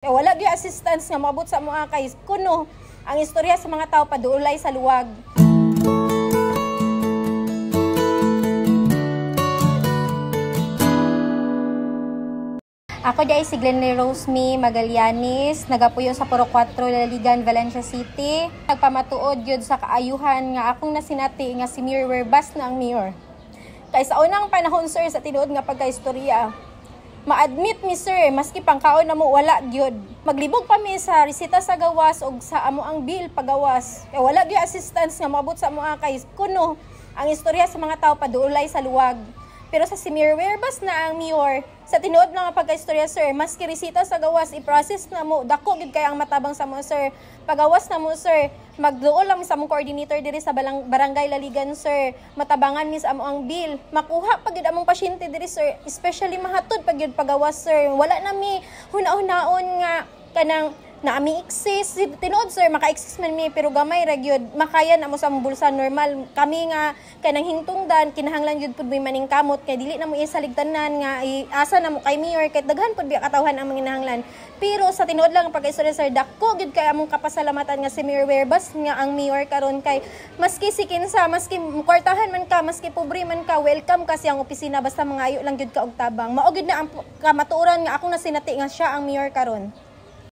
Wala gyud assistance nga moabot sa mga kay kuno ang istorya sa mga tao paduolay sa luwag. Ako di ay si Glenny Rosemy Magallanes, nagapuyo sa Puro 4 Laligan, Valencia City. Nagpamatuod yun sa kaayuhan nga akong nasinati nga si Mayor Werbas na ang mayor. Kay sa unang panahon sir sa tinuod nga pagkaistorya, ma-admit mi sir, maski pangkaon na mo wala gyud. Maglibog pa mi sa resita sa gawas o sa amo ang bill pagawas. Kay wala gyud assistance nga moabot sa mga kay kuno ang istorya sa mga tao paduolay sa luwag. Pero sa si Mayor Werbas na ang mayor, sa tinuod lang nga pagkaistorya sir, maski resita sa gawas i-process na mo, dako gid kay ang matabang sa mo sir. Pagawas na mo sir, magduol lang sa mong coordinator diri sa barangay Laligan sir. Matabangan mi sa amo ang bill. Makuha pag gid among pasyente diri sir, especially mahatod pag gid pagawas sir. Wala na mi huna-hunaon nga kanang naami exist tinuod sir, maka-exist man mi pero gamay ra gyud makaya na mo sa bulsa normal kami nga kanang hingtungdan kinahanglan gyud pud may maning kamot kay dili na mo isaligtanan nga asa na mo kay mayor kay daghan pud biya katawhan ang mga kinahanglan. Pero sa tinuod lang pagka-istorya sir, dako gyud kay among kapasalamatan nga si Mayor Werbas nga ang mayor karon kay maski si kinsa, maski kwartahan man ka, maski pobre man ka, welcome ka siyang opisina basta mga ayo lang gyud ka og tabang. Mao gyud na ang kamatuoran nga akong nasinati nga siya ang mayor karon.